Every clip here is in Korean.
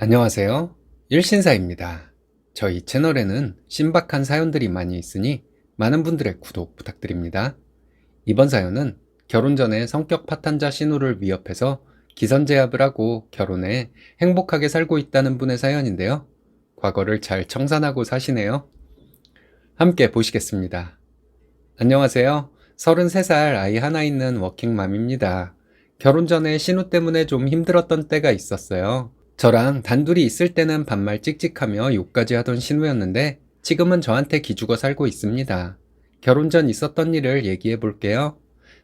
안녕하세요. 일신사입니다. 저희 채널에는 신박한 사연들이 많이 있으니 많은 분들의 구독 부탁드립니다. 이번 사연은 결혼 전에 성격 파탄자 신우를 위협해서 기선제압을 하고 결혼해 행복하게 살고 있다는 분의 사연인데요. 과거를 잘 청산하고 사시네요. 함께 보시겠습니다. 안녕하세요. 33살 아이 하나 있는 워킹맘입니다. 결혼 전에 신우 때문에 좀 힘들었던 때가 있었어요. 저랑 단둘이 있을 때는 반말 찍찍하며 욕까지 하던 신우였는데 지금은 저한테 기죽어 살고 있습니다. 결혼 전 있었던 일을 얘기해 볼게요.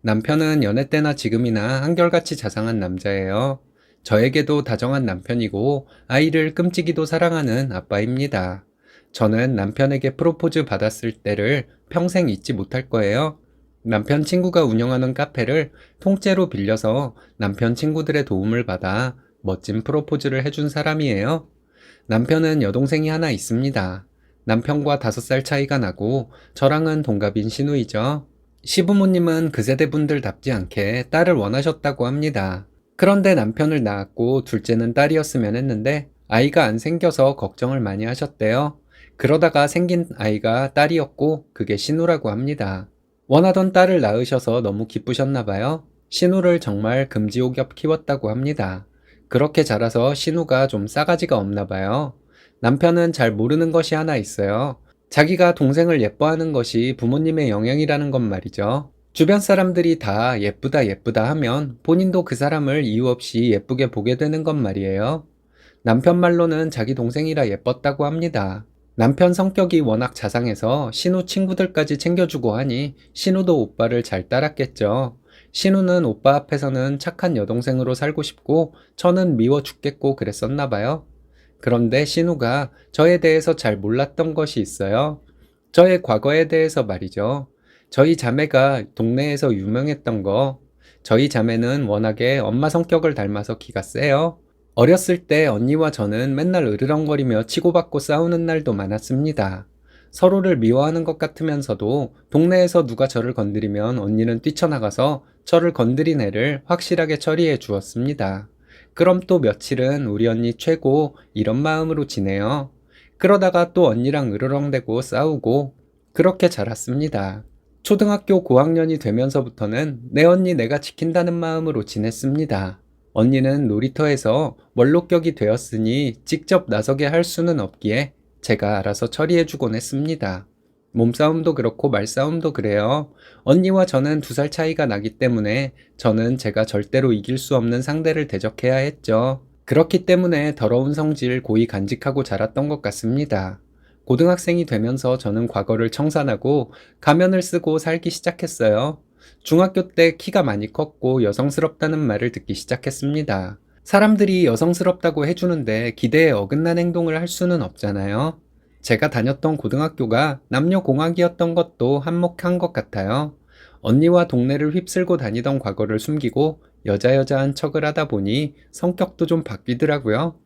남편은 연애 때나 지금이나 한결같이 자상한 남자예요. 저에게도 다정한 남편이고 아이를 끔찍이도 사랑하는 아빠입니다. 저는 남편에게 프로포즈 받았을 때를 평생 잊지 못할 거예요. 남편 친구가 운영하는 카페를 통째로 빌려서 남편 친구들의 도움을 받아 멋진 프로포즈를 해준 사람이에요. 남편은 여동생이 하나 있습니다. 남편과 5살 차이가 나고 저랑은 동갑인 시누이죠. 시부모님은 그 세대 분들답지 않게 딸을 원하셨다고 합니다. 그런데 남편을 낳았고 둘째는 딸이었으면 했는데 아이가 안 생겨서 걱정을 많이 하셨대요. 그러다가 생긴 아이가 딸이었고 그게 신우라고 합니다. 원하던 딸을 낳으셔서 너무 기쁘셨나 봐요. 신우를 정말 금지옥엽 키웠다고 합니다. 그렇게 자라서 신우가 좀 싸가지가 없나 봐요. 남편은 잘 모르는 것이 하나 있어요. 자기가 동생을 예뻐하는 것이 부모님의 영향이라는 것 말이죠. 주변 사람들이 다 예쁘다 예쁘다 하면 본인도 그 사람을 이유 없이 예쁘게 보게 되는 것 말이에요. 남편 말로는 자기 동생이라 예뻤다고 합니다. 남편 성격이 워낙 자상해서 신우 친구들까지 챙겨주고 하니 신우도 오빠를 잘 따랐겠죠. 신우는 오빠 앞에서는 착한 여동생으로 살고 싶고 저는 미워 죽겠고 그랬었나 봐요. 그런데 신우가 저에 대해서 잘 몰랐던 것이 있어요. 저의 과거에 대해서 말이죠. 저희 자매가 동네에서 유명했던 거. 저희 자매는 워낙에 엄마 성격을 닮아서 기가 세요. 어렸을 때 언니와 저는 맨날 으르렁거리며 치고받고 싸우는 날도 많았습니다. 서로를 미워하는 것 같으면서도 동네에서 누가 저를 건드리면 언니는 뛰쳐나가서 저를 건드린 애를 확실하게 처리해 주었습니다. 그럼 또 며칠은 우리 언니 최고 이런 마음으로 지내요. 그러다가 또 언니랑 으르렁대고 싸우고 그렇게 자랐습니다. 초등학교 고학년이 되면서부터는 내 언니 내가 지킨다는 마음으로 지냈습니다. 언니는 놀이터에서 원로격이 되었으니 직접 나서게 할 수는 없기에 제가 알아서 처리해주곤 했습니다. 몸싸움도 그렇고 말싸움도 그래요. 언니와 저는 2살 차이가 나기 때문에 저는 제가 절대로 이길 수 없는 상대를 대적해야 했죠. 그렇기 때문에 더러운 성질 고이 간직하고 자랐던 것 같습니다. 고등학생이 되면서 저는 과거를 청산하고 가면을 쓰고 살기 시작했어요. 중학교 때 키가 많이 컸고 여성스럽다는 말을 듣기 시작했습니다. 사람들이 여성스럽다고 해주는데 기대에 어긋난 행동을 할 수는 없잖아요. 제가 다녔던 고등학교가 남녀공학이었던 것도 한몫한 것 같아요. 언니와 동네를 휩쓸고 다니던 과거를 숨기고 여자여자한 척을 하다 보니 성격도 좀 바뀌더라고요.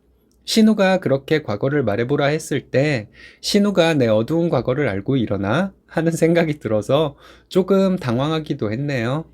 신우가 그렇게 과거를 말해보라 했을 때 신우가 내 어두운 과거를 알고 일어나? 하는 생각이 들어서 조금 당황하기도 했네요.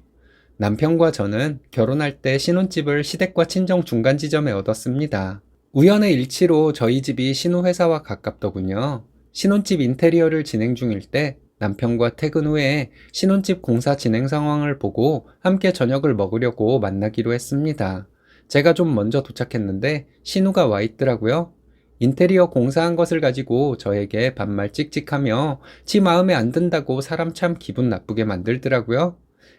남편과 저는 결혼할 때 신혼집을 시댁과 친정 중간 지점에 얻었습니다. 우연의 일치로 저희 집이 신우 회사와 가깝더군요. 신혼집 인테리어를 진행 중일 때 남편과 퇴근 후에 신혼집 공사 진행 상황을 보고 함께 저녁을 먹으려고 만나기로 했습니다. 제가 좀 먼저 도착했는데 신우가 와 있더라고요. 인테리어 공사한 것을 가지고 저에게 반말 찍찍하며 지 마음에 안 든다고 사람 참 기분 나쁘게 만들더라고요.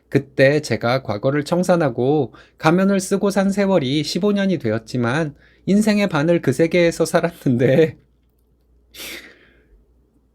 그때 제가 과거를 청산하고 가면을 쓰고 산 세월이 15년이 되었지만 인생의 반을 그 세계에서 살았는데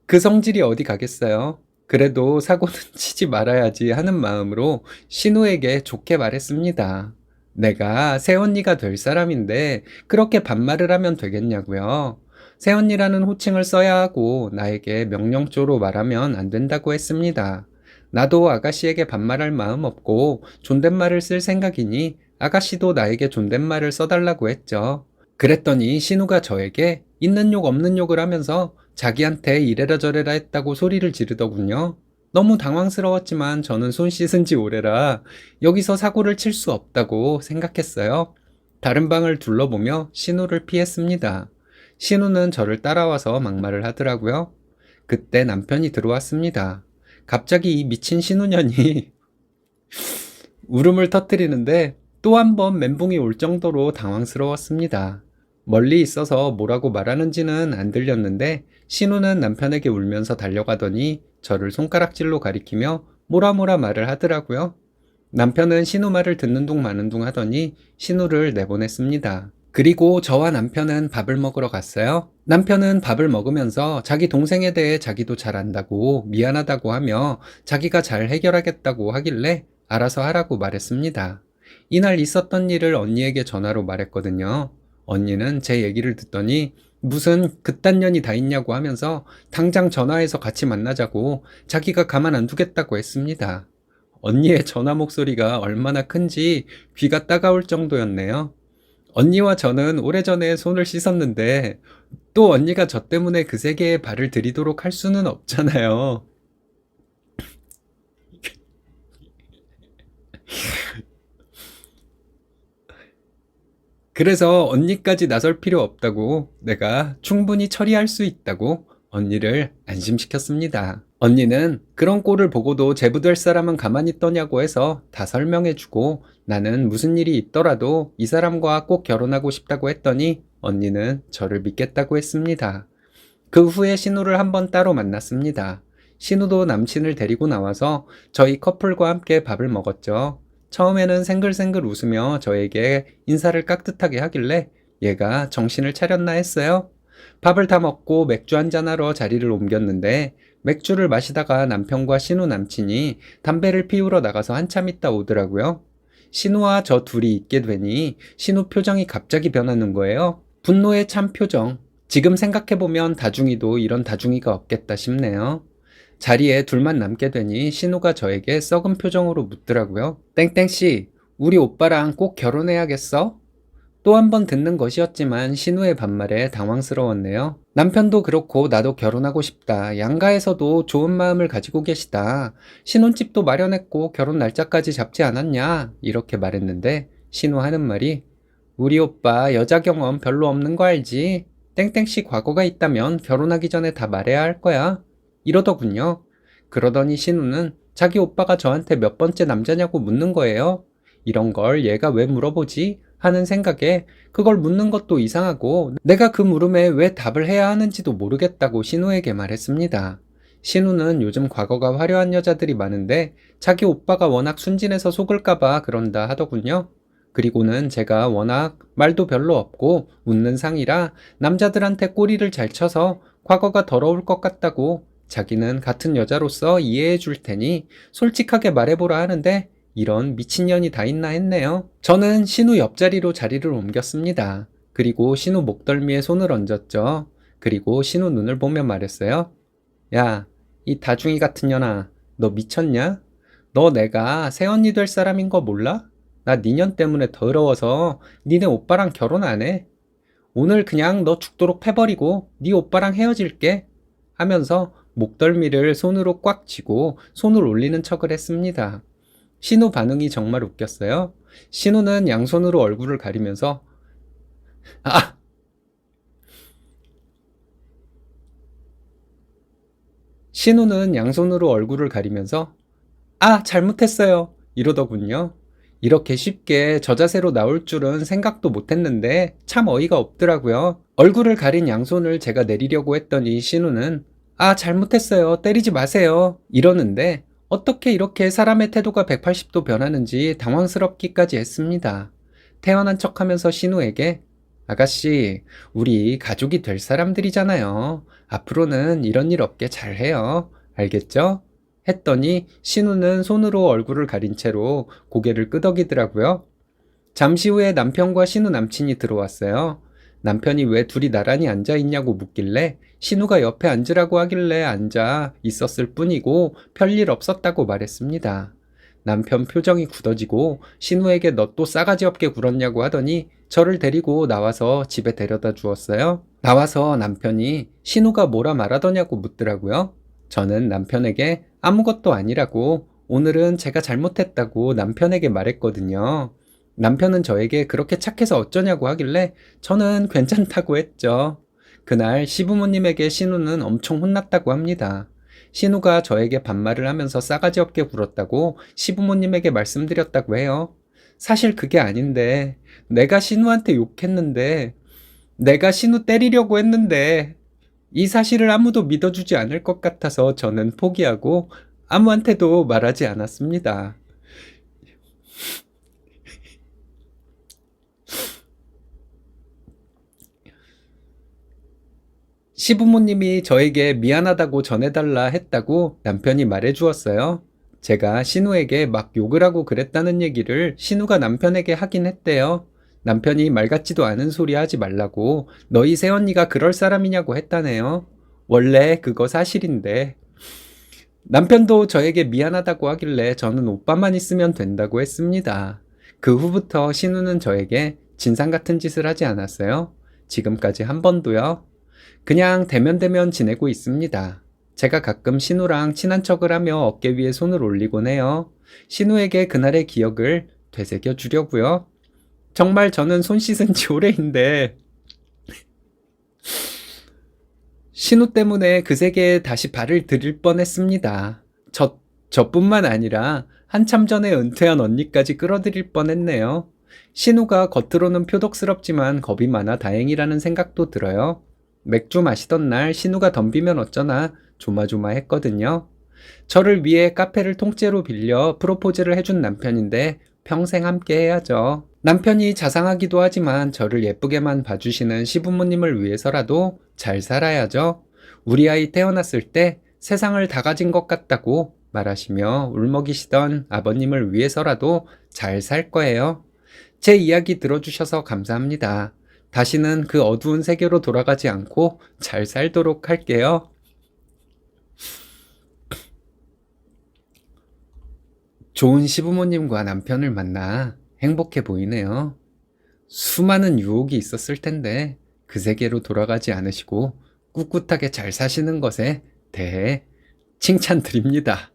그 성질이 어디 가겠어요? 그래도 사고는 치지 말아야지 하는 마음으로 신우에게 좋게 말했습니다. 내가 새언니가 될 사람인데 그렇게 반말을 하면 되겠냐고요. 새언니라는 호칭을 써야 하고 나에게 명령조로 말하면 안 된다고 했습니다. 나도 아가씨에게 반말할 마음 없고 존댓말을 쓸 생각이니 아가씨도 나에게 존댓말을 써달라고 했죠. 그랬더니 신우가 저에게 있는 욕 없는 욕을 하면서 자기한테 이래라 저래라 했다고 소리를 지르더군요. 너무 당황스러웠지만 저는 손 씻은 지 오래라 여기서 사고를 칠 수 없다고 생각했어요. 다른 방을 둘러보며 신우를 피했습니다. 신우는 저를 따라와서 막말을 하더라고요. 그때 남편이 들어왔습니다. 갑자기 이 미친 신우년이 울음을 터뜨리는데 또 한 번 멘붕이 올 정도로 당황스러웠습니다. 멀리 있어서 뭐라고 말하는지는 안 들렸는데 신우는 남편에게 울면서 달려가더니 저를 손가락질로 가리키며 뭐라 말을 하더라고요. 남편은 신우 말을 듣는 둥 마는 둥 하더니 신우를 내보냈습니다. 그리고 저와 남편은 밥을 먹으러 갔어요. 남편은 밥을 먹으면서 자기 동생에 대해 자기도 잘 안다고 미안하다고 하며 자기가 잘 해결하겠다고 하길래 알아서 하라고 말했습니다. 이날 있었던 일을 언니에게 전화로 말했거든요. 언니는 제 얘기를 듣더니 무슨 그딴 년이 다 있냐고 하면서 당장 전화해서 같이 만나자고 자기가 가만 안 두겠다고 했습니다. 언니의 전화 목소리가 얼마나 큰지 귀가 따가울 정도였네요. 언니와 저는 오래전에 손을 씻었는데 또 언니가 저 때문에 그 세계에 발을 들이도록 할 수는 없잖아요. 그래서 언니까지 나설 필요 없다고 내가 충분히 처리할 수 있다고 언니를 안심시켰습니다. 언니는 그런 꼴을 보고도 제부될 사람은 가만히 떠냐고 해서 다 설명해주고 나는 무슨 일이 있더라도 이 사람과 꼭 결혼하고 싶다고 했더니 언니는 저를 믿겠다고 했습니다. 그 후에 신우를 한번 따로 만났습니다. 신우도 남친을 데리고 나와서 저희 커플과 함께 밥을 먹었죠. 처음에는 생글생글 웃으며 저에게 인사를 깍듯하게 하길래 얘가 정신을 차렸나 했어요. 밥을 다 먹고 맥주 한잔하러 자리를 옮겼는데 맥주를 마시다가 남편과 신우 남친이 담배를 피우러 나가서 한참 있다 오더라고요. 신우와 저 둘이 있게 되니 신우 표정이 갑자기 변하는 거예요. 분노에 찬 표정. 지금 생각해보면 다중이도 이런 다중이가 없겠다 싶네요. 자리에 둘만 남게 되니 신우가 저에게 썩은 표정으로 묻더라고요. 땡땡씨, 우리 오빠랑 꼭 결혼해야겠어? 또 한 번 듣는 것이었지만 신우의 반말에 당황스러웠네요. 남편도 그렇고 나도 결혼하고 싶다. 양가에서도 좋은 마음을 가지고 계시다. 신혼집도 마련했고 결혼 날짜까지 잡지 않았냐? 이렇게 말했는데 신우 하는 말이 우리 오빠 여자 경험 별로 없는 거 알지? 땡땡씨 과거가 있다면 결혼하기 전에 다 말해야 할 거야. 이러더군요. 그러더니 신우는 자기 오빠가 저한테 몇 번째 남자냐고 묻는 거예요. 이런 걸 얘가 왜 물어보지? 하는 생각에 그걸 묻는 것도 이상하고 내가 그 물음에 왜 답을 해야 하는지도 모르겠다고 신우에게 말했습니다. 신우는 요즘 과거가 화려한 여자들이 많은데 자기 오빠가 워낙 순진해서 속을까봐 그런다 하더군요. 그리고는 제가 워낙 말도 별로 없고 웃는 상이라 남자들한테 꼬리를 잘 쳐서 과거가 더러울 것 같다고 자기는 같은 여자로서 이해해 줄 테니 솔직하게 말해보라 하는데 이런 미친년이 다 있나 했네요. 저는 신우 옆자리로 자리를 옮겼습니다. 그리고 신우 목덜미에 손을 얹었죠. 그리고 신우 눈을 보며 말했어요. 야, 이 다중이 같은 년아, 너 미쳤냐? 너 내가 새언니 될 사람인 거 몰라? 나 니년 때문에 더러워서 니네 오빠랑 결혼 안 해. 오늘 그냥 너 죽도록 패버리고 니 오빠랑 헤어질게. 하면서 목덜미를 손으로 꽉 쥐고 손을 올리는 척을 했습니다. 신우 반응이 정말 웃겼어요. 신우는 양손으로 얼굴을 가리면서 아! 신우는 양손으로 얼굴을 가리면서 잘못했어요. 이러더군요. 이렇게 쉽게 저 자세로 나올 줄은 생각도 못했는데 참 어이가 없더라고요. 얼굴을 가린 양손을 제가 내리려고 했더니 신우는 잘못했어요. 때리지 마세요. 이러는데 어떻게 이렇게 사람의 태도가 180도 변하는지 당황스럽기까지 했습니다. 태연한 척하면서 신우에게 아가씨, 우리 가족이 될 사람들이잖아요. 앞으로는 이런 일 없게 잘해요. 알겠죠? 했더니 신우는 손으로 얼굴을 가린 채로 고개를 끄덕이더라고요. 잠시 후에 남편과 신우 남친이 들어왔어요. 남편이 왜 둘이 나란히 앉아 있냐고 묻길래 신우가 옆에 앉으라고 하길래 앉아 있었을 뿐이고 별일 없었다고 말했습니다. 남편 표정이 굳어지고 신우에게 너 또 싸가지 없게 굴었냐고 하더니 저를 데리고 나와서 집에 데려다 주었어요. 나와서 남편이 신우가 뭐라 말하더냐고 묻더라고요. 저는 남편에게 아무것도 아니라고 오늘은 제가 잘못했다고 남편에게 말했거든요. 남편은 저에게 그렇게 착해서 어쩌냐고 하길래 저는 괜찮다고 했죠. 그날 시부모님에게 신우는 엄청 혼났다고 합니다. 신우가 저에게 반말을 하면서 싸가지 없게 굴었다고 시부모님에게 말씀드렸다고 해요. 사실 그게 아닌데, 내가 신우한테 욕했는데, 내가 신우 때리려고 했는데, 이 사실을 아무도 믿어주지 않을 것 같아서 저는 포기하고 아무한테도 말하지 않았습니다. 시부모님이 저에게 미안하다고 전해달라 했다고 남편이 말해주었어요. 제가 신우에게 막 욕을 하고 그랬다는 얘기를 신우가 남편에게 하긴 했대요. 남편이 말 같지도 않은 소리 하지 말라고 너희 새언니가 그럴 사람이냐고 했다네요. 원래 그거 사실인데. 남편도 저에게 미안하다고 하길래 저는 오빠만 있으면 된다고 했습니다. 그 후부터 신우는 저에게 진상 같은 짓을 하지 않았어요. 지금까지 한 번도요. 그냥 대면대면 지내고 있습니다. 제가 가끔 신우랑 친한 척을 하며 어깨 위에 손을 올리곤 해요. 신우에게 그날의 기억을 되새겨 주려고요. 정말 저는 손 씻은 지 오래인데 신우 때문에 그 세계에 다시 발을 들일 뻔했습니다. 저뿐만 아니라 한참 전에 은퇴한 언니까지 끌어들일 뻔했네요. 신우가 겉으로는 표독스럽지만 겁이 많아 다행이라는 생각도 들어요. 맥주 마시던 날 신우가 덤비면 어쩌나 조마조마했거든요. 저를 위해 카페를 통째로 빌려 프로포즈를 해준 남편인데 평생 함께 해야죠. 남편이 자상하기도 하지만 저를 예쁘게만 봐주시는 시부모님을 위해서라도 잘 살아야죠. 우리 아이 태어났을 때 세상을 다 가진 것 같다고 말하시며 울먹이시던 아버님을 위해서라도 잘 살 거예요. 제 이야기 들어주셔서 감사합니다. 다시는 그 어두운 세계로 돌아가지 않고 잘 살도록 할게요. 좋은 시부모님과 남편을 만나 행복해 보이네요. 수많은 유혹이 있었을 텐데 그 세계로 돌아가지 않으시고 꿋꿋하게 잘 사시는 것에 대해 칭찬드립니다.